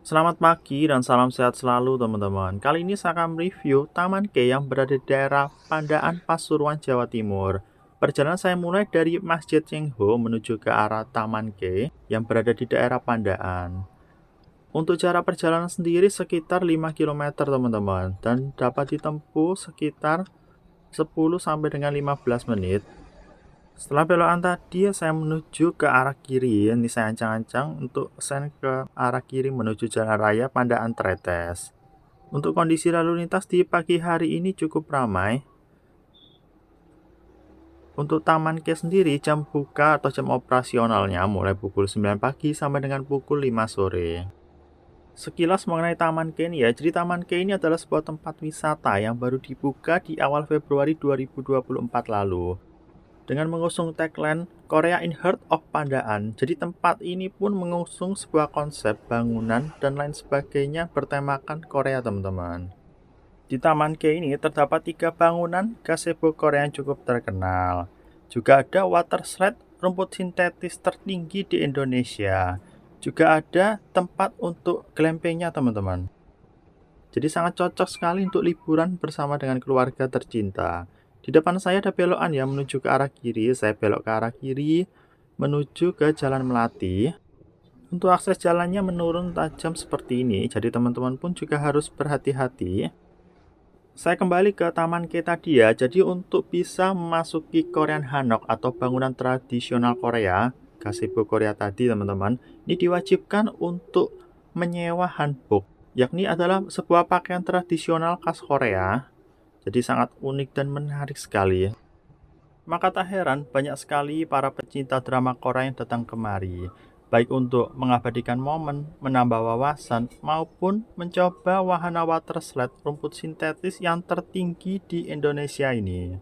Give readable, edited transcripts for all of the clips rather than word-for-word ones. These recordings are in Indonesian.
Selamat pagi dan salam sehat selalu teman-teman. Kali ini saya akan review Taman K yang berada di daerah Pandaan, Pasuruan, Jawa Timur. Perjalanan saya mulai dari Masjid Cengho menuju ke arah Taman K yang berada di daerah Pandaan. Untuk jarak perjalanan sendiri sekitar 5 kilometer teman-teman dan dapat ditempuh sekitar 10 sampai dengan 15 menit. Setelah belokan tadi, saya menuju ke arah kiri. Ini saya ancang-ancang untuk sen ke arah kiri menuju Jalan Raya Pandaan Tretes. Untuk kondisi lalu lintas di pagi hari ini cukup ramai. Untuk Taman K sendiri, jam buka atau jam operasionalnya mulai pukul 9 pagi sampai dengan pukul 5 sore. Sekilas mengenai Taman K ini ya, jadi Taman K ini adalah sebuah tempat wisata yang baru dibuka di awal Februari 2024 lalu. Dengan mengusung tagline Korea in Heart of Pandaan. Jadi tempat ini pun mengusung sebuah konsep bangunan dan lain sebagainya bertemakan Korea teman-teman. Di Taman K ini terdapat 3 bangunan gazebo Korea yang cukup terkenal. Juga ada water slide rumput sintetis tertinggi di Indonesia. Juga ada tempat untuk glampingnya teman-teman. Jadi sangat cocok sekali untuk liburan bersama dengan keluarga tercinta. Di depan saya ada belokan ya menuju ke arah kiri. Saya belok ke arah kiri menuju ke Jalan Melati. Untuk akses jalannya menurun tajam seperti ini, jadi teman-teman pun juga harus berhati-hati. Saya kembali ke Taman K tadi ya. Jadi untuk bisa memasuki Korean Hanok atau bangunan tradisional Korea, gazebo Korea tadi teman-teman, ini diwajibkan untuk menyewa hanbok, yakni adalah sebuah pakaian tradisional khas Korea. Jadi sangat unik dan menarik sekali. Maka tak heran banyak sekali para pecinta drama Korea yang datang kemari, baik untuk mengabadikan momen, menambah wawasan, maupun mencoba wahana water slide rumput sintetis yang tertinggi di Indonesia ini.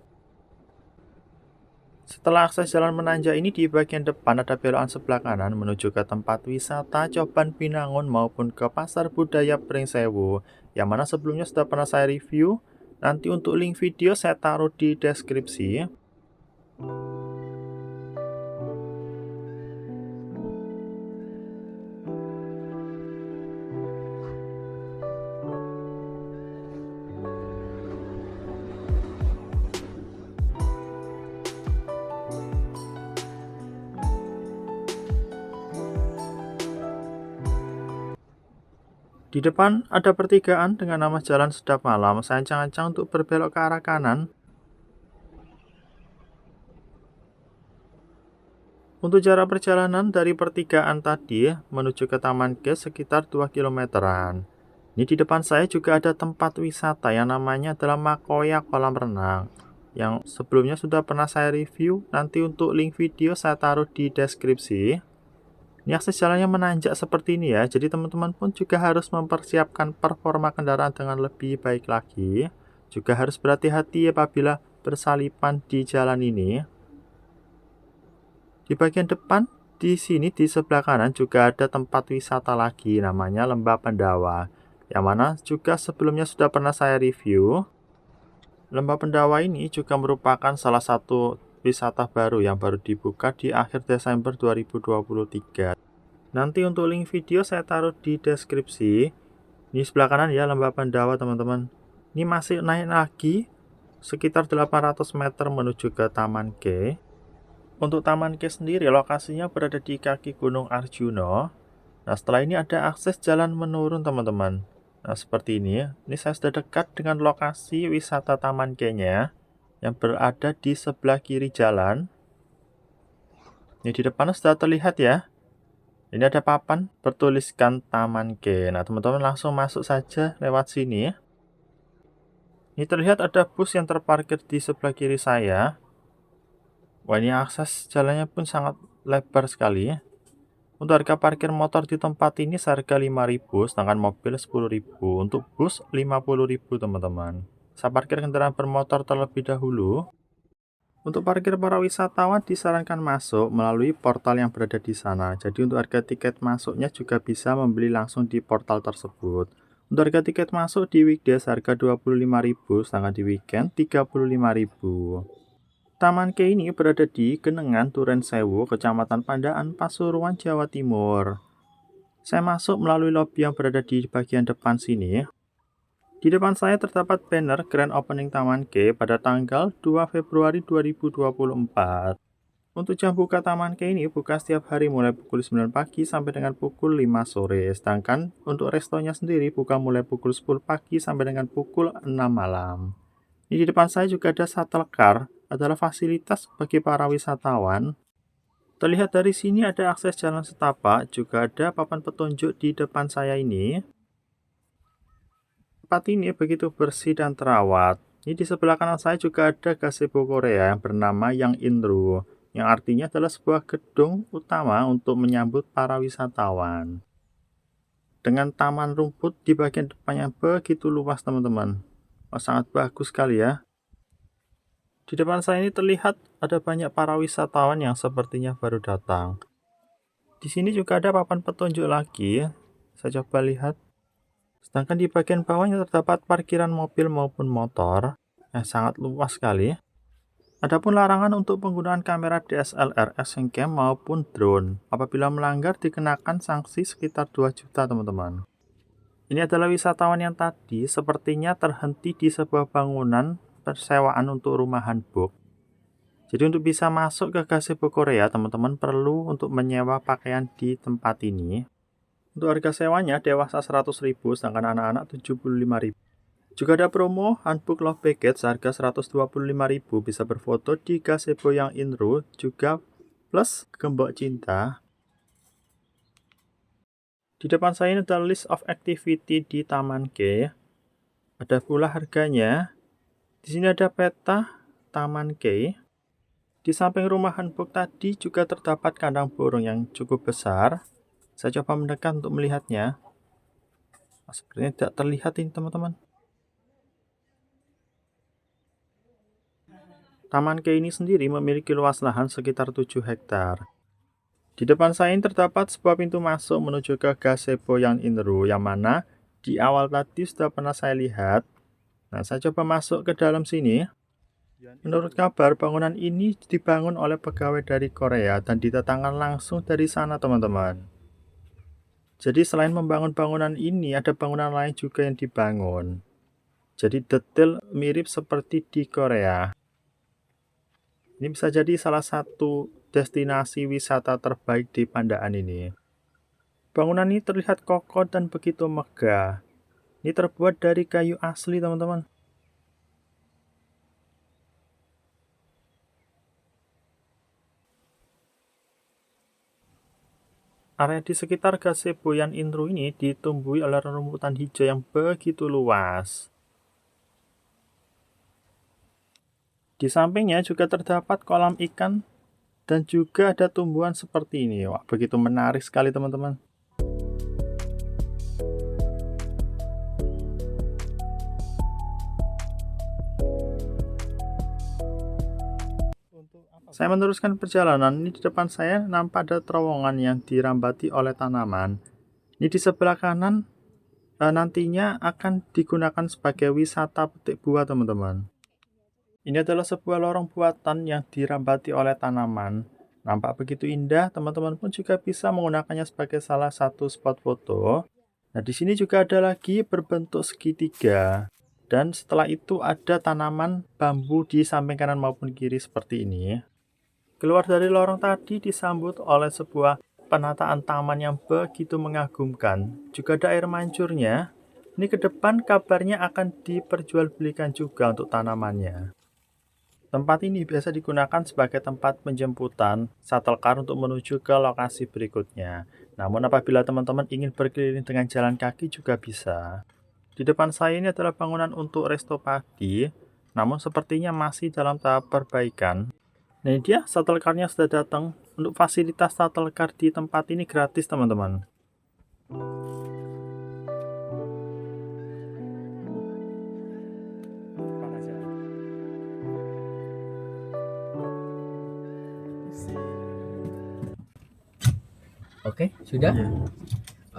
Setelah akses jalan menanjak ini di bagian depan ada belokan sebelah kanan menuju ke tempat wisata Coban Binangun maupun ke Pasar Budaya Pringsewu, yang mana sebelumnya sudah pernah saya review. Nanti untuk link video saya taruh di deskripsi. Di depan ada pertigaan dengan nama Jalan Sedap Malam. Saya ancang-ancang untuk berbelok ke arah kanan. Untuk jarak perjalanan dari pertigaan tadi menuju ke Taman K sekitar 2 kilometeran. Ini di depan saya juga ada tempat wisata yang namanya adalah Makoya Kolam Renang, yang sebelumnya sudah pernah saya review. Nanti untuk link video saya taruh di deskripsi. Ini akses jalannya menanjak seperti ini ya, jadi teman-teman pun juga harus mempersiapkan performa kendaraan dengan lebih baik lagi. Juga harus berhati-hati apabila bersalipan di jalan ini. Di bagian depan, di sini di sebelah kanan juga ada tempat wisata lagi namanya Lembah Pendawa, yang mana juga sebelumnya sudah pernah saya review. Lembah Pendawa ini juga merupakan salah satu wisata baru yang baru dibuka di akhir Desember 2023. Nanti untuk link video saya taruh di deskripsi. Ini sebelah kanan ya Lembah Pandawa teman-teman. Ini masih naik lagi sekitar 800 meter menuju ke Taman K. Untuk Taman K sendiri lokasinya berada di kaki Gunung Arjuno. Nah setelah ini ada akses jalan menurun teman-teman. Nah seperti ini. Ini saya sudah dekat dengan lokasi wisata Taman K-nya yang berada di sebelah kiri jalan. Ini di depan sudah terlihat ya. Ini ada papan bertuliskan Taman K. Nah, teman-teman langsung masuk saja lewat sini. Ini terlihat ada bus yang terparkir di sebelah kiri saya. Wah, ini akses jalannya pun sangat lebar sekali ya. Untuk harga parkir motor di tempat ini seharga 5.000, sedangkan mobil 10.000. Untuk bus 50.000, teman-teman. Saya parkir kendaraan bermotor terlebih dahulu. Untuk parkir para wisatawan disarankan masuk melalui portal yang berada di sana. Jadi untuk harga tiket masuknya juga bisa membeli langsung di portal tersebut. Untuk harga tiket masuk di weekdays harga 25.000, sedangkan di weekend 35.000. Taman K ini berada di Genengan, Durensewu, Kecamatan Pandaan, Pasuruan, Jawa Timur. Saya masuk melalui lobi yang berada di bagian depan sini. Di depan saya terdapat banner Grand Opening Taman K pada tanggal 2 Februari 2024. Untuk jam buka Taman K ini buka setiap hari mulai pukul 9 pagi sampai dengan pukul 5 sore. Sedangkan untuk restonya sendiri buka mulai pukul 10 pagi sampai dengan pukul 6 malam. Ini di depan saya juga ada shuttle car, adalah fasilitas bagi para wisatawan. Terlihat dari sini ada akses jalan setapak, juga ada papan petunjuk di depan saya ini. Tempat ini begitu bersih dan terawat. Ini di sebelah kanan saya juga ada gazebo Korea yang bernama Yang Inru, yang artinya adalah sebuah gedung utama untuk menyambut para wisatawan. Dengan taman rumput di bagian depannya begitu luas teman-teman. Sangat bagus sekali ya. Di depan saya ini terlihat ada banyak para wisatawan yang sepertinya baru datang. Di sini juga ada papan petunjuk lagi. Saya coba lihat. Sedangkan di bagian bawahnya terdapat parkiran mobil maupun motor yang sangat luas sekali. Adapun larangan untuk penggunaan kamera DSLR, action cam maupun drone. Apabila melanggar dikenakan sanksi sekitar 2 juta teman-teman. Ini adalah wisatawan yang tadi sepertinya terhenti di sebuah bangunan persewaan untuk rumah hanbok. Jadi untuk bisa masuk ke gazebo Korea, teman-teman perlu untuk menyewa pakaian di tempat ini. Untuk harga sewanya dewasa 100.000, sedangkan anak-anak 75.000. Juga ada promo Hanbok Love Package harga 125.000, bisa berfoto di gazebo Yang Inru, juga plus gembok cinta. Di depan saya ini ada list of activity di Taman K. Ada pula harganya. Di sini ada peta Taman K. Di samping rumah hanbok tadi juga terdapat kandang burung yang cukup besar. Saya coba mendekat untuk melihatnya. Sepertinya tidak terlihat ini teman-teman. Taman K ini sendiri memiliki luas lahan sekitar 7 hektar. Di depan saya ini terdapat sebuah pintu masuk menuju ke gazebo Yang Inru, yang mana di awal tadi sudah pernah saya lihat. Nah, saya coba masuk ke dalam sini. Menurut kabar, bangunan ini dibangun oleh pegawai dari Korea dan didatangkan langsung dari sana teman-teman. Jadi selain membangun bangunan ini, ada bangunan lain juga yang dibangun. Jadi detail mirip seperti di Korea. Ini bisa jadi salah satu destinasi wisata terbaik di Pandaan ini. Bangunan ini terlihat kokoh dan begitu megah. Ini terbuat dari kayu asli teman-teman. Area di sekitar gazebo Yang Inru ini ditumbuhi oleh rumputan hijau yang begitu luas. Di sampingnya juga terdapat kolam ikan dan juga ada tumbuhan seperti ini. Wah, begitu menarik sekali teman-teman. Saya meneruskan perjalanan. Ini di depan saya nampak ada terowongan yang dirambati oleh tanaman. Ini di sebelah kanan nantinya akan digunakan sebagai wisata petik buah teman-teman. Ini adalah sebuah lorong buatan yang dirambati oleh tanaman. Nampak begitu indah, teman-teman pun juga bisa menggunakannya sebagai salah satu spot foto. Nah, di sini juga ada lagi berbentuk segitiga. Dan setelah itu ada tanaman bambu di samping kanan maupun kiri seperti ini. Keluar dari lorong tadi disambut oleh sebuah penataan taman yang begitu mengagumkan. Juga ada air mancurnya. Ini ke depan kabarnya akan diperjualbelikan juga untuk tanamannya. Tempat ini biasa digunakan sebagai tempat penjemputan shuttle car untuk menuju ke lokasi berikutnya. Namun apabila teman-teman ingin berkeliling dengan jalan kaki juga bisa. Di depan saya ini adalah bangunan untuk resto pagi, namun sepertinya masih dalam tahap perbaikan. Nah, ini dia shuttle car-nya sudah datang. Untuk fasilitas shuttle car di tempat ini gratis teman-teman. Oke, sudah?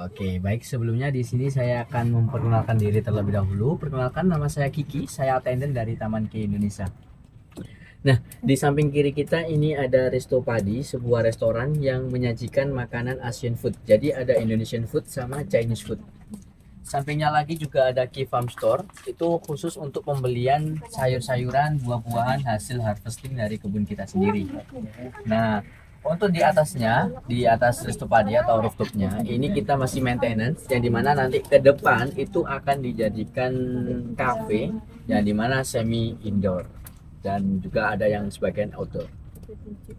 Oke, baik, sebelumnya di sini saya akan memperkenalkan diri terlebih dahulu. Perkenalkan, nama saya Kiki, saya attendant dari Taman K Indonesia. Nah, di samping kiri kita ini ada Resto Padi, sebuah restoran yang menyajikan makanan Asian food. Jadi ada Indonesian food sama Chinese food. Sampingnya lagi juga ada Key Farm Store, itu khusus untuk pembelian sayur-sayuran, buah-buahan hasil harvesting dari kebun kita sendiri. Nah, untuk di atasnya, di atas Resto Padi atau rooftopnya, ini kita masih maintenance, yang dimana nanti ke depan itu akan dijadikan cafe, yang dimana semi indoor dan juga ada yang sebagian outdoor.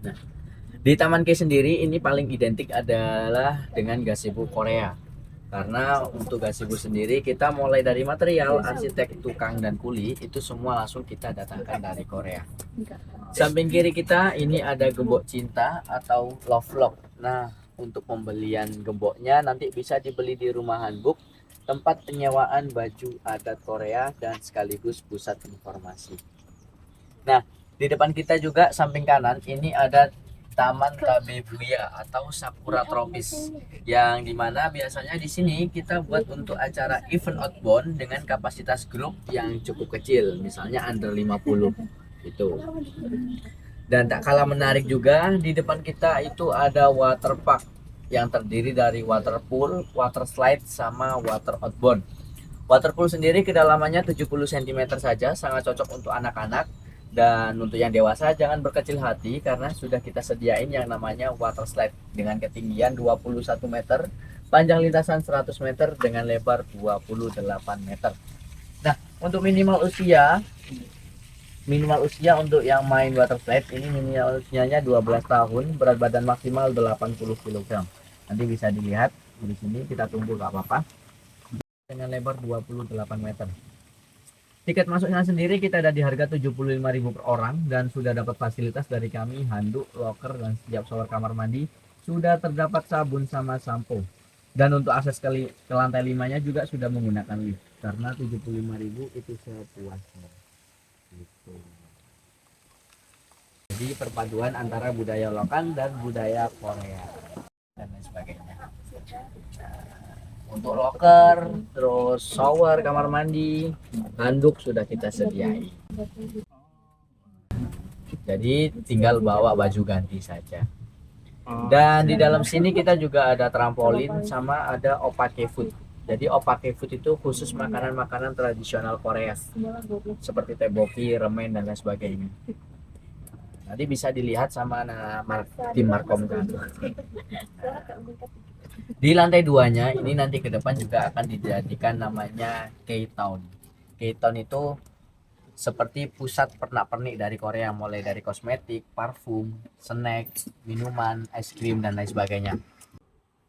Nah, di Taman K sendiri ini paling identik adalah dengan gazebo Korea. Karena untuk gazebo sendiri kita mulai dari material, arsitek, tukang dan kuli itu semua langsung kita datangkan dari Korea. Samping kiri kita ini ada gembok cinta atau love lock. Nah, untuk pembelian gemboknya nanti bisa dibeli di rumah handbook, tempat penyewaan baju adat Korea dan sekaligus pusat informasi. Nah, di depan kita juga samping kanan ini ada Taman Tabebuya atau Sakura Tropis, yang dimana biasanya di sini kita buat untuk acara event outbound dengan kapasitas grup yang cukup kecil, misalnya under 50 itu. Dan tak kalah menarik juga, di depan kita itu ada water park yang terdiri dari water pool, water slide sama water outbound. Water pool sendiri kedalamannya 70 cm saja, sangat cocok untuk anak-anak. Dan untuk yang dewasa jangan berkecil hati karena sudah kita sediain yang namanya water slide dengan ketinggian 21 meter, panjang lintasan 100 meter dengan lebar 28 meter. Nah, untuk minimal usia untuk yang main water slide ini minimal usianya 12 tahun, berat badan maksimal 80 kg. Nanti bisa dilihat di sini, kita tunggu gak apa-apa, dengan lebar 28 meter. Tiket masuknya sendiri kita ada di harga 75.000 per orang dan sudah dapat fasilitas dari kami, handuk, locker, dan setiap shower kamar mandi sudah terdapat sabun sama sampo. Dan untuk akses ke lantai 5-nya juga sudah menggunakan lift karena 75.000 itu sepuasnya. Gitu. Jadi perpaduan antara budaya lokal dan budaya Korea dan lain sebagainya. Untuk locker, terus shower, kamar mandi, handuk sudah kita sediain. Jadi tinggal bawa baju ganti saja. Dan di dalam sini kita juga ada trampolin sama ada opake food. Jadi opake food itu khusus makanan-makanan tradisional Korea seperti tteokbokki, ramen dan lain sebagainya. Nanti bisa dilihat sama tim Markom kan. Di lantai 2-nya ini nanti ke depan juga akan dijadikan namanya K-Town. K-Town itu seperti pusat pernak-pernik dari Korea, mulai dari kosmetik, parfum, snack, minuman, es krim dan lain sebagainya.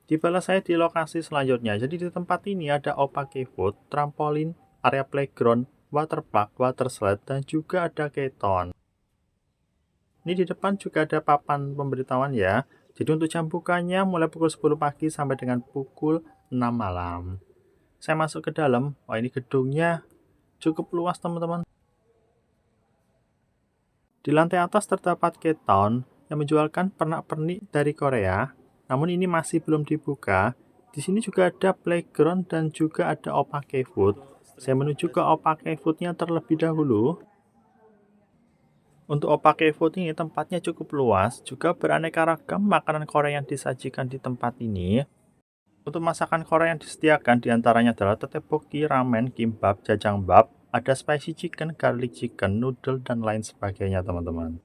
Tibalah saya di lokasi selanjutnya. Jadi di tempat ini ada opake food, trampolin, area playground, water park, water slide, dan juga ada keton. Ini di depan juga ada papan pemberitahuan ya. Jadi untuk jam bukanya mulai pukul 10 pagi sampai dengan pukul 6 malam. Saya masuk ke dalam. Wah, ini gedungnya cukup luas teman-teman. Di lantai atas terdapat keton yang menjualkan pernak-pernik dari Korea. Namun ini masih belum dibuka. Di sini juga ada playground dan juga ada opake food. Saya menuju ke opake foodnya terlebih dahulu. Untuk opake food ini tempatnya cukup luas, juga beraneka ragam makanan Korea yang disajikan di tempat ini. Untuk masakan Korea yang disediakan diantaranya adalah tteokbokki, ramen, kimbap, jajangbap, ada spicy chicken, garlic chicken, noodle, dan lain sebagainya teman-teman.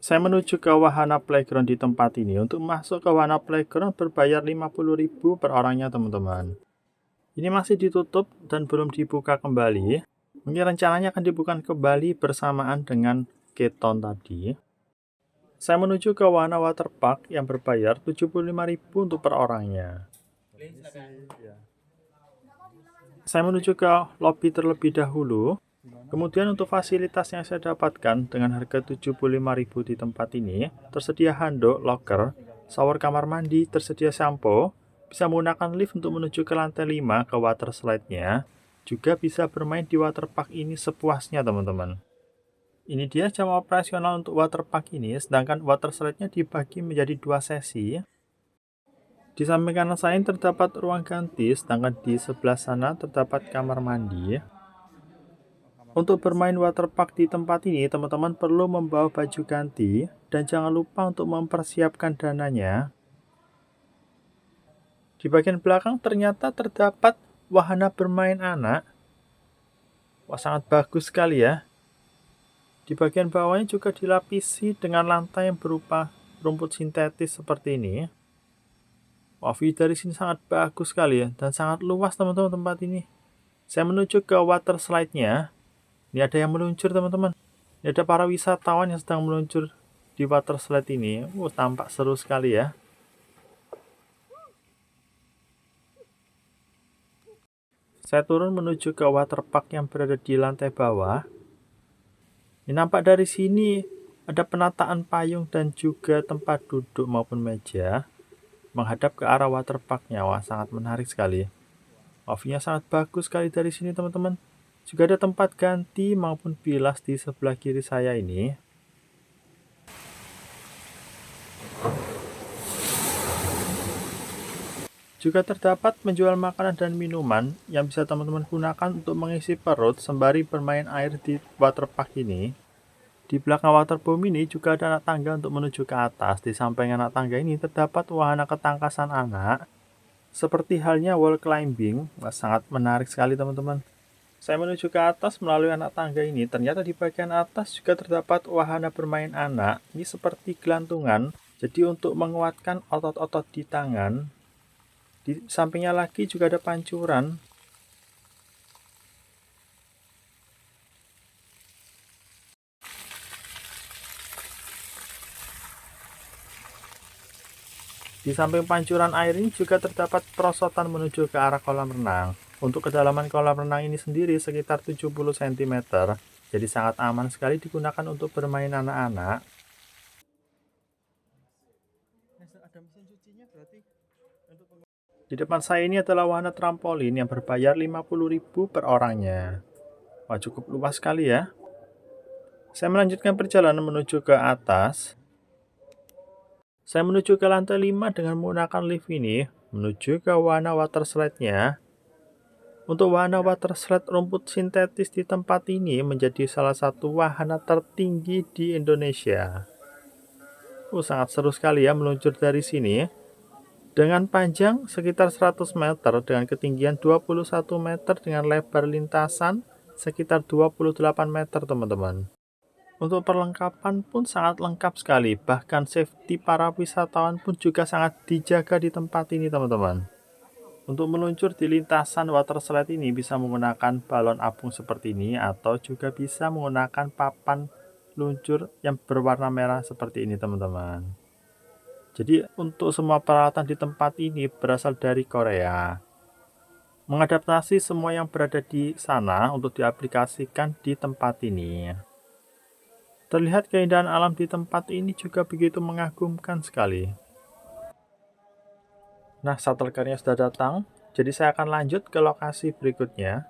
Saya menuju ke wahana playground di tempat ini. Untuk masuk ke wahana playground berbayar 50.000 per orangnya teman-teman. Ini masih ditutup dan belum dibuka kembali. Mungkin rencananya akan dibuka kembali bersamaan dengan keton tadi. Saya menuju ke wahana water park yang berbayar 75.000 untuk per orangnya. Saya menuju ke lobby terlebih dahulu. Kemudian untuk fasilitas yang saya dapatkan dengan harga 75.000 di tempat ini, tersedia handuk, locker, shower kamar mandi, tersedia sampo, bisa menggunakan lift untuk menuju ke lantai 5 ke water slide-nya, juga bisa bermain di water park ini sepuasnya teman-teman. Ini dia jam operasional untuk water park ini, sedangkan water slide-nya dibagi menjadi 2 sesi. Di samping kanan saya terdapat ruang ganti, sedangkan di sebelah sana terdapat kamar mandi. Untuk bermain waterpark di tempat ini, teman-teman perlu membawa baju ganti dan jangan lupa untuk mempersiapkan dananya. Di bagian belakang ternyata terdapat wahana bermain anak. Wah, sangat bagus sekali ya. Di bagian bawahnya juga dilapisi dengan lantai yang berupa rumput sintetis seperti ini. Wah, view dari sini sangat bagus sekali ya, dan sangat luas teman-teman tempat ini. Saya menuju ke water slide-nya. Ini ada yang meluncur teman-teman. Ini ada para wisatawan yang sedang meluncur di water slide ini. Tampak seru sekali ya. Saya turun menuju ke waterpark yang berada di lantai bawah. Ini nampak dari sini ada penataan payung dan juga tempat duduk maupun meja menghadap ke arah waterparknya. Wah, sangat menarik sekali. View-nya sangat bagus sekali dari sini teman-teman. Juga ada tempat ganti maupun bilas di sebelah kiri saya ini. Juga terdapat menjual makanan dan minuman yang bisa teman-teman gunakan untuk mengisi perut sembari bermain air di waterpark ini. Di belakang waterboom ini juga ada anak tangga untuk menuju ke atas. Di samping anak tangga ini terdapat wahana ketangkasan anak, seperti halnya wall climbing. Sangat menarik sekali teman-teman. Saya menuju ke atas melalui anak tangga ini. Ternyata di bagian atas juga terdapat wahana bermain anak. Ini seperti gelantungan, jadi untuk menguatkan otot-otot di tangan. Di sampingnya lagi juga ada pancuran. Di samping pancuran air ini juga terdapat perosotan menuju ke arah kolam renang. Untuk kedalaman kolam renang ini sendiri sekitar 70 cm. Jadi sangat aman sekali digunakan untuk bermain anak-anak. Ada mesin cucinya berarti. Di depan saya ini adalah wahana trampolin yang berbayar 50.000 per orangnya. Wah, cukup luas sekali ya. Saya melanjutkan perjalanan menuju ke atas. Saya menuju ke lantai 5 dengan menggunakan lift ini, menuju ke wahana water slide-nya. Untuk wahana water slide rumput sintetis di tempat ini menjadi salah satu wahana tertinggi di Indonesia. Sangat seru sekali ya meluncur dari sini. Dengan panjang sekitar 100 meter dengan ketinggian 21 meter dengan lebar lintasan sekitar 28 meter teman-teman. Untuk perlengkapan pun sangat lengkap sekali, bahkan safety para wisatawan pun juga sangat dijaga di tempat ini teman-teman. Untuk meluncur di lintasan water slide ini bisa menggunakan balon apung seperti ini atau juga bisa menggunakan papan luncur yang berwarna merah seperti ini teman-teman. Jadi untuk semua peralatan di tempat ini berasal dari Korea. Mengadaptasi semua yang berada di sana untuk diaplikasikan di tempat ini. Terlihat keindahan alam di tempat ini juga begitu mengagumkan sekali. Nah, shuttle car-nya sudah datang, jadi saya akan lanjut ke lokasi berikutnya.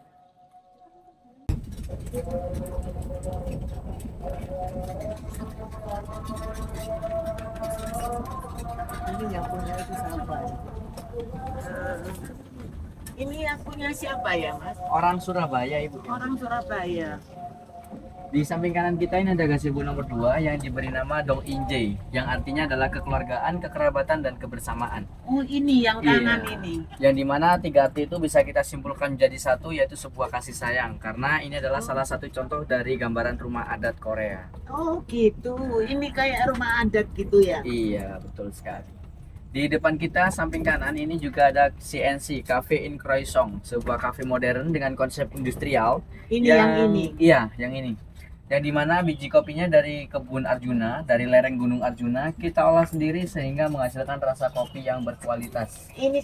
Ini yang punya itu siapa? Ini yang punya siapa ya, Mas? Orang Surabaya, Ibu. Orang Surabaya. Di samping kanan kita ini ada gazebo nomor 2 yang diberi nama Dong Injay, yang artinya adalah kekeluargaan, kekerabatan, dan kebersamaan. Oh, ini yang kanan Iya. ini. Yang dimana 3 arti itu bisa kita simpulkan menjadi satu, yaitu sebuah kasih sayang. Karena ini adalah salah satu contoh dari gambaran rumah adat Korea. Oh, gitu. Ini kayak rumah adat gitu ya? Iya, betul sekali. Di depan kita samping kanan ini juga ada CNC Cafe in Croissant, sebuah kafe modern dengan konsep industrial. Ini yang ini. Iya, yang ini. Yang dimana biji kopinya dari kebun Arjuna, dari lereng Gunung Arjuna, kita olah sendiri sehingga menghasilkan rasa kopi yang berkualitas. Ini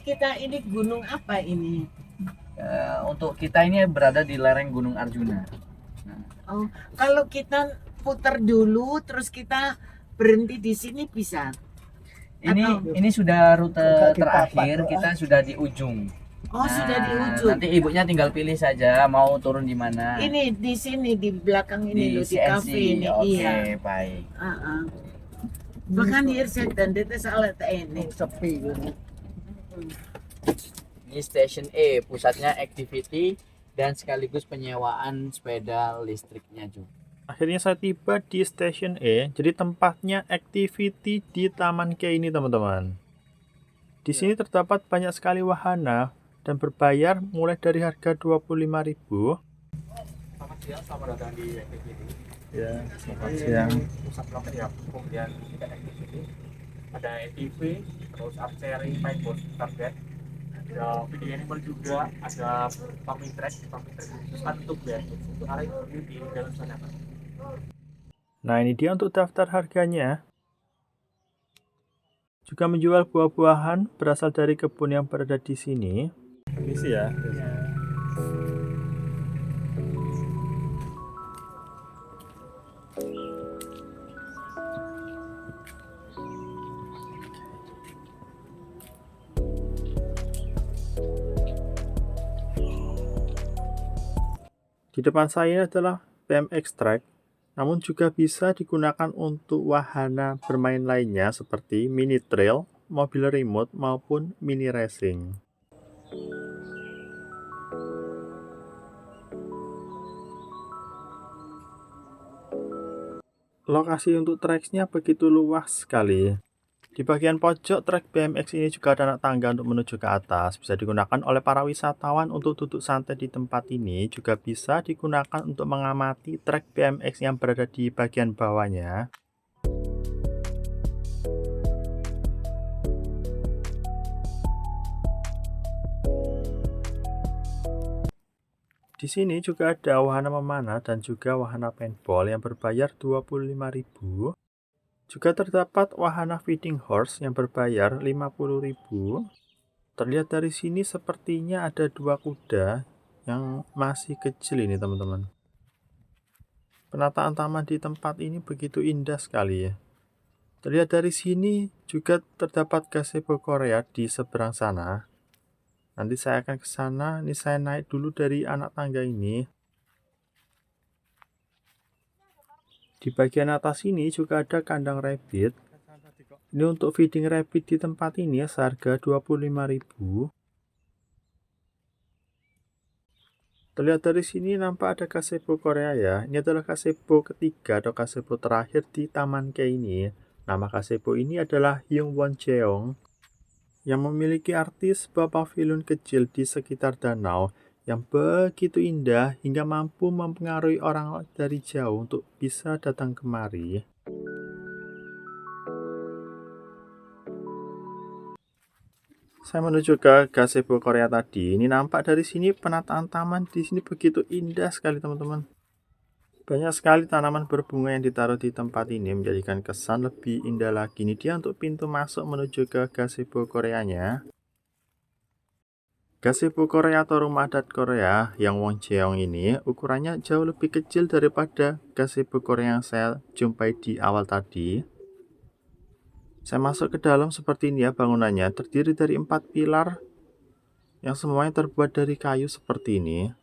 gunung apa ini? Untuk kita ini berada di lereng Gunung Arjuna. Oh, kalau kita putar dulu terus kita berhenti di sini bisa? Ini sudah rute terakhir, kita sudah di ujung. Oh, sudah di ujung. Nanti ibunya tinggal pilih saja mau turun di mana. Ini di sini di belakang ini loh, di CNC. kafe ini. Oke, Iya. baik. Bahkan hier zitten, dit is al het einde. Ini Station E, pusatnya activity dan sekaligus penyewaan sepeda listriknya juga. Akhirnya saya tiba di Station E, jadi tempatnya activity di Taman Kea ini teman-teman. Di sini terdapat banyak sekali wahana dan berbayar mulai dari harga 25.000. Selamat siang, selamat datang di activity. Ya, selamat Ini siang. pusat pelatihan ya, kemudian tiket activity. Ada ATV, terus archery, paintball, target. Ada video animal juga, ada pumping track khusus kan untuk band, untuk arah itu di dalam sana. Pak. Nah, ini dia untuk daftar harganya. Juga menjual buah-buahan berasal dari kebun yang berada di sini. Permisi ya. Di depan saya adalah BMX track, namun juga bisa digunakan untuk wahana bermain lainnya seperti mini trail, mobil remote, maupun mini racing. Lokasi untuk tracksnya begitu luas sekali. Di bagian pojok trek BMX ini juga ada anak tangga untuk menuju ke atas. Bisa digunakan oleh para wisatawan untuk duduk santai di tempat ini. Juga bisa digunakan untuk mengamati trek BMX yang berada di bagian bawahnya. Di sini juga ada wahana memanah dan juga wahana paintball yang berbayar 25.000. Juga terdapat wahana feeding horse yang berbayar 50.000. Terlihat dari sini sepertinya ada 2 kuda yang masih kecil ini teman-teman. Penataan taman di tempat ini begitu indah sekali ya. Terlihat dari sini juga terdapat gazebo Korea di seberang sana. Nanti saya akan ke sana, ini saya naik dulu dari anak tangga ini. Di bagian atas ini juga ada kandang rabbit. Ini untuk feeding rabbit di tempat ini ya, seharga 25.000. Terlihat dari sini nampak ada gazebo Korea ya. Ini adalah gazebo ketiga atau gazebo terakhir di Taman Kea ini. Nama gazebo ini adalah Hyungwoncheong yang memiliki arti sebuah pavilion kecil di sekitar danau yang begitu indah hingga mampu mempengaruhi orang dari jauh untuk bisa datang kemari. Saya menuju ke gazebo Korea tadi. Ini nampak dari sini penataan taman di sini begitu indah sekali teman-teman. Banyak sekali tanaman berbunga yang ditaruh di tempat ini menjadikan kesan lebih indah lagi. Ini dia untuk pintu masuk menuju ke gazebo Koreanya. Gazebo Korea atau rumah adat Korea yang Woncheong ini ukurannya jauh lebih kecil daripada gazebo Korea yang saya jumpai di awal tadi. Saya masuk ke dalam seperti ini ya bangunannya, terdiri dari 4 pilar yang semuanya terbuat dari kayu seperti ini.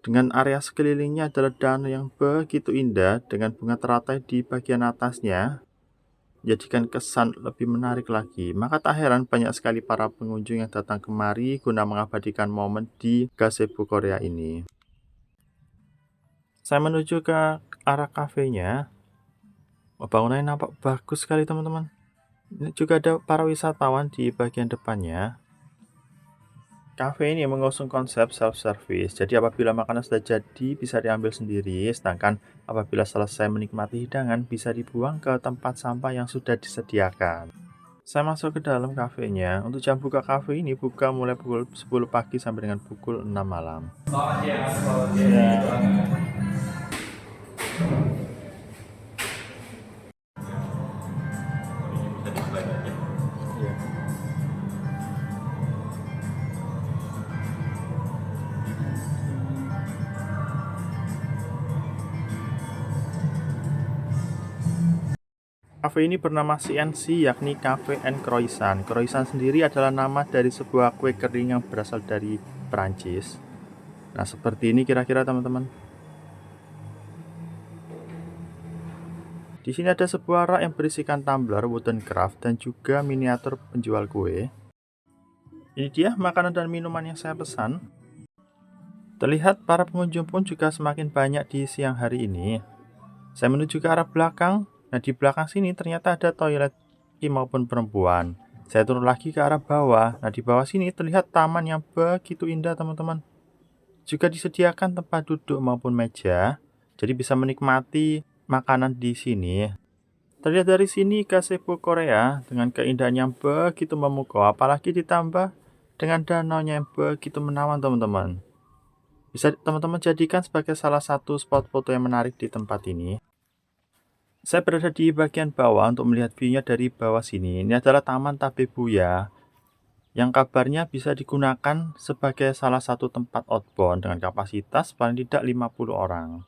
Dengan area sekelilingnya adalah danau yang begitu indah dengan bunga teratai di bagian atasnya. Menjadikan kesan lebih menarik lagi. Maka tak heran banyak sekali para pengunjung yang datang kemari guna mengabadikan momen di gazebo Korea ini. Saya menuju ke arah kafenya. Bangunannya nampak bagus sekali teman-teman. Ini juga ada para wisatawan di bagian depannya. Cafe ini mengusung konsep self-service, jadi apabila makanan sudah jadi bisa diambil sendiri, sedangkan apabila selesai menikmati hidangan bisa dibuang ke tempat sampah yang sudah disediakan. Saya masuk ke dalam kafenya. Untuk jam buka kafe ini buka mulai pukul 10 pagi sampai dengan pukul 6 malam. Cafe ini bernama CNC, yakni Cafe and Croissant. Croissant sendiri adalah nama dari sebuah kue kering yang berasal dari Perancis. Nah, seperti ini kira-kira teman-teman. Di sini ada sebuah rak yang berisikan tumbler, wooden craft, dan juga miniatur penjual kue. Ini dia makanan dan minuman yang saya pesan. Terlihat para pengunjung pun juga semakin banyak di siang hari ini. Saya menuju ke arah belakang. Nah, di belakang sini ternyata ada toilet laki maupun perempuan. Saya turun lagi ke arah bawah. Nah, di bawah sini terlihat taman yang begitu indah, teman-teman. Juga disediakan tempat duduk maupun meja. Jadi bisa menikmati makanan di sini. Terlihat dari sini gazebo Korea dengan keindahan yang begitu memukau, apalagi ditambah dengan danaunya yang begitu menawan, teman-teman. Bisa teman-teman jadikan sebagai salah satu spot foto yang menarik di tempat ini. Saya berada di bagian bawah untuk melihat view-nya dari bawah sini. Ini adalah Taman Tabebuya yang kabarnya bisa digunakan sebagai salah satu tempat outbound dengan kapasitas paling tidak 50 orang.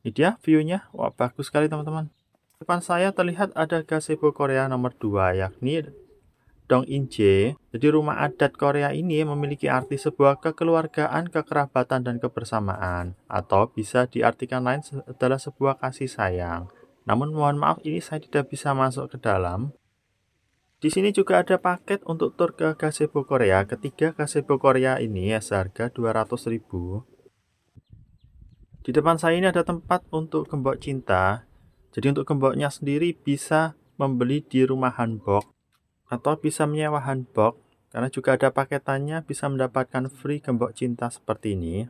Ini dia view-nya. Wah, bagus sekali, teman-teman. Depan saya terlihat ada gazebo Korea nomor 2, yakni Donginje. Jadi rumah adat Korea ini memiliki arti sebuah kekeluargaan, kekerabatan, dan kebersamaan. Atau bisa diartikan lain adalah sebuah kasih sayang. Namun mohon maaf, ini saya tidak bisa masuk ke dalam. Di sini juga ada paket untuk tur ke gazebo Korea. Ketiga gazebo Korea ini seharga 200.000. Di depan saya ini ada tempat untuk gembok cinta. Jadi untuk gemboknya sendiri bisa membeli di rumah hanbok atau bisa menyewa hanbok, karena juga ada paketannya, bisa mendapatkan free gembok cinta seperti ini.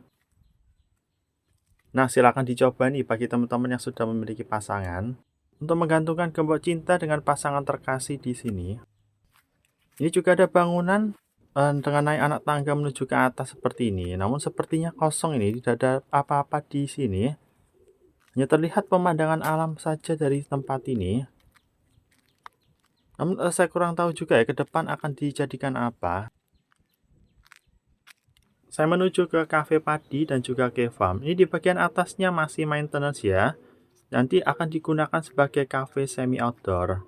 Nah, silakan dicoba nih bagi teman-teman yang sudah memiliki pasangan untuk menggantungkan gembok cinta dengan pasangan terkasih di sini. Ini juga ada bangunan dengan naik anak tangga menuju ke atas seperti ini. Namun sepertinya kosong ini, tidak ada apa-apa di sini. Hanya terlihat pemandangan alam saja dari tempat ini. Namun saya kurang tahu juga ya ke depan akan dijadikan apa. Saya menuju ke cafe padi dan juga ke farm. Ini di bagian atasnya masih maintenance ya. Nanti akan digunakan sebagai cafe semi outdoor.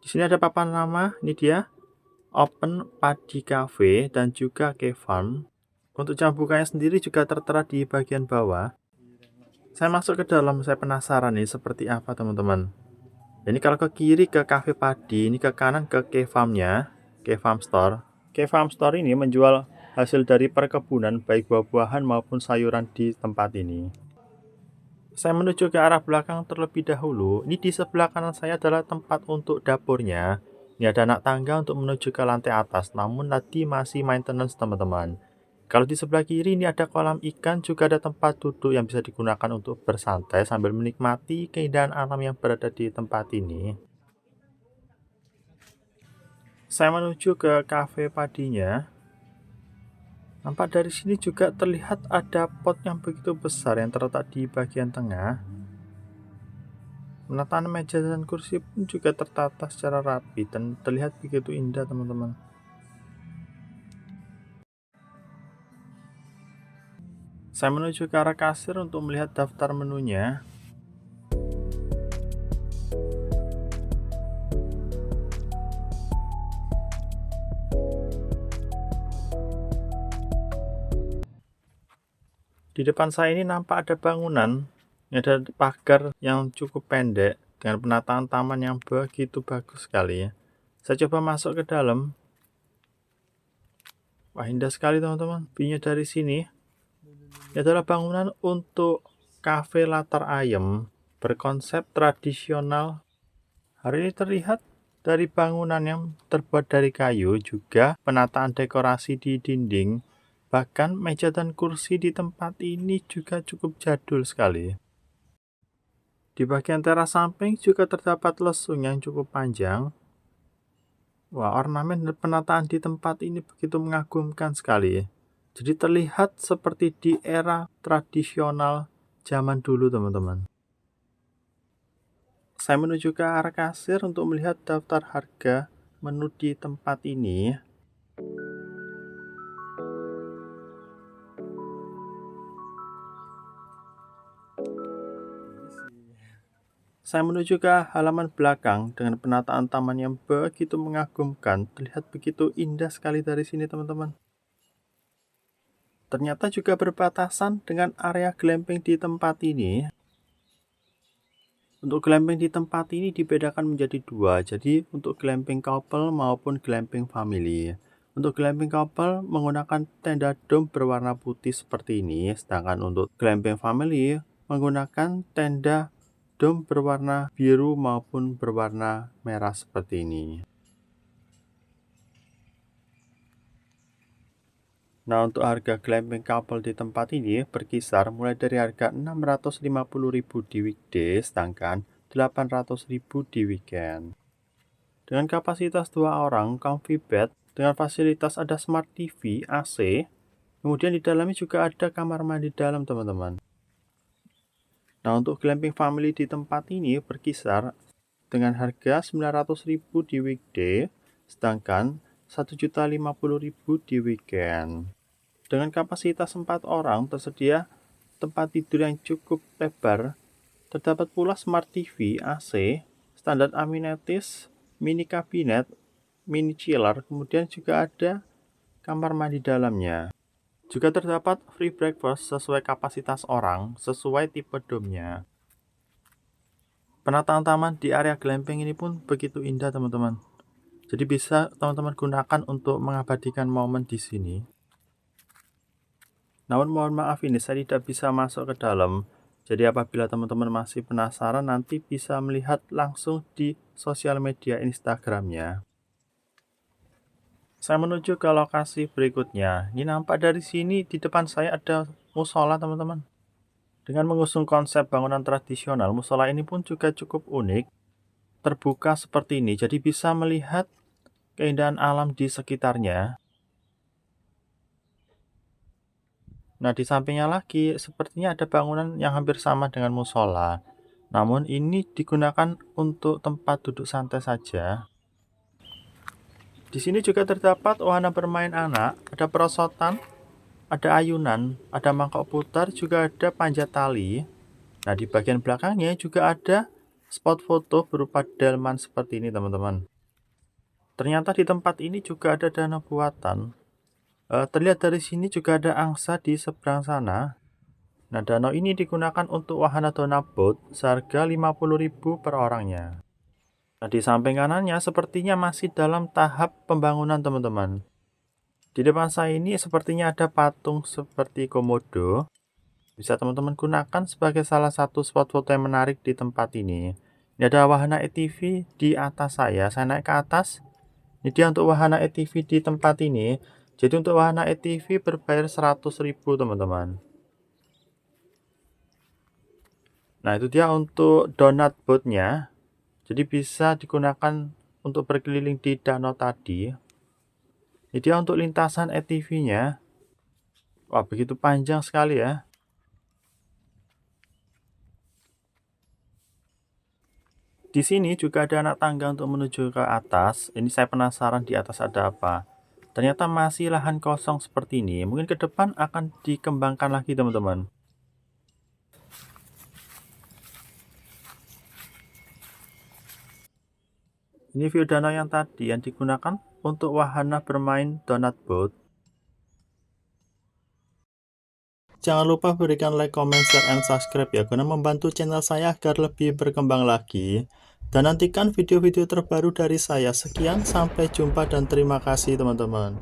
Di sini ada papan nama, ini dia. Open Padi Cafe dan juga ke farm. Untuk jam bukanya sendiri juga tertera di bagian bawah. Saya masuk ke dalam, saya penasaran nih seperti apa, teman-teman. Ini kalau ke kiri ke cafe padi, ini ke kanan ke K-Farm-nya, K-Farm Store. K-Farm Store ini menjual hasil dari perkebunan baik buah-buahan maupun sayuran di tempat ini. Saya menuju ke arah belakang terlebih dahulu. Ini di sebelah kanan saya adalah tempat untuk dapurnya. Ini ada anak tangga untuk menuju ke lantai atas, namun tadi masih maintenance, teman-teman. Kalau di sebelah kiri ini ada kolam ikan, juga ada tempat duduk yang bisa digunakan untuk bersantai sambil menikmati keindahan alam yang berada di tempat ini. Saya menuju ke cafe padinya. Nampak dari sini juga terlihat ada pot yang begitu besar yang terletak di bagian tengah. Penataan meja dan kursi pun juga tertata secara rapi dan terlihat begitu indah, teman-teman. Saya menuju ke arah kasir untuk melihat daftar menunya. Di depan saya ini nampak ada bangunan. Ini ada pagar yang cukup pendek dengan penataan taman yang begitu bagus sekali ya. Saya coba masuk ke dalam. Wah, indah sekali, teman-teman. View-nya dari sini. Ini adalah bangunan untuk kafe latar ayam berkonsep tradisional. Hari ini terlihat dari bangunan yang terbuat dari kayu, juga penataan dekorasi di dinding. Bahkan meja dan kursi di tempat ini juga cukup jadul sekali. Di bagian teras samping juga terdapat lesung yang cukup panjang. Wah, ornamen dan penataan di tempat ini begitu mengagumkan sekali. Jadi terlihat seperti di era tradisional zaman dulu, teman-teman. Saya menuju ke arah kasir untuk melihat daftar harga menu di tempat ini. Saya menuju ke halaman belakang dengan penataan taman yang begitu mengagumkan. Terlihat begitu indah sekali dari sini, teman-teman. Ternyata juga berbatasan dengan area glamping di tempat ini. Untuk glamping di tempat ini dibedakan menjadi dua. Jadi untuk glamping couple maupun glamping family. Untuk glamping couple menggunakan tenda dom berwarna putih seperti ini, sedangkan untuk glamping family menggunakan tenda dom berwarna biru maupun berwarna merah seperti ini. Nah, untuk harga glamping couple di tempat ini berkisar mulai dari harga 650.000 di weekday, sedangkan 800.000 di weekend. Dengan kapasitas 2 orang, comfy bed, dengan fasilitas ada smart TV, AC, kemudian di dalamnya juga ada kamar mandi dalam, teman-teman. Nah, untuk glamping family di tempat ini berkisar dengan harga 900.000 di weekday, sedangkan 1.050.000 di weekend. Dengan kapasitas 4 orang, tersedia tempat tidur yang cukup lebar, terdapat pula smart TV, AC, standar amenities, mini kabinet, mini chiller, kemudian juga ada kamar mandi dalamnya. Juga terdapat free breakfast sesuai kapasitas orang, sesuai tipe domnya. Penataan taman di area glamping ini pun begitu indah, teman-teman. Jadi bisa teman-teman gunakan untuk mengabadikan momen di sini. Namun mohon maaf ini saya tidak bisa masuk ke dalam. Jadi apabila teman-teman masih penasaran, nanti bisa melihat langsung di sosial media Instagramnya. Saya menuju ke lokasi berikutnya. Ini nampak dari sini di depan saya ada musola, teman-teman. Dengan mengusung konsep bangunan tradisional, musola ini pun juga cukup unik. Terbuka seperti ini, jadi bisa melihat keindahan alam di sekitarnya. Nah, di sampingnya lagi sepertinya ada bangunan yang hampir sama dengan musola. Namun ini digunakan untuk tempat duduk santai saja. Di sini juga terdapat wahana bermain anak, ada perosotan, ada ayunan, ada mangkok putar, juga ada panjat tali. Nah, di bagian belakangnya juga ada spot foto berupa delman seperti ini, teman-teman. Ternyata di tempat ini juga ada danau buatan. Terlihat dari sini juga ada angsa di seberang sana. Nah, danau ini digunakan untuk wahana donut boat seharga 50.000 per orangnya. Nah, di samping kanannya sepertinya masih dalam tahap pembangunan, teman-teman. Di depan saya ini sepertinya ada patung seperti komodo. Bisa teman-teman gunakan sebagai salah satu spot foto yang menarik di tempat ini. Ini ada wahana ATV di atas saya naik ke atas. Ini dia untuk wahana ATV di tempat ini. Jadi untuk wahana ATV berbayar 100.000, teman-teman. Nah, itu dia untuk donut boatnya. Jadi bisa digunakan untuk berkeliling di danau tadi. Ini dia untuk lintasan ATV-nya. Wah, begitu panjang sekali ya. Di sini juga ada anak tangga untuk menuju ke atas. Ini saya penasaran di atas ada apa. Ternyata masih lahan kosong seperti ini. Mungkin ke depan akan dikembangkan lagi, teman-teman. Ini view danau yang tadi yang digunakan untuk wahana bermain donut boat. Jangan lupa berikan like, comment, share, and subscribe ya, guna membantu channel saya agar lebih berkembang lagi. Dan nantikan video-video terbaru dari saya. Sekian, sampai jumpa dan terima kasih, teman-teman.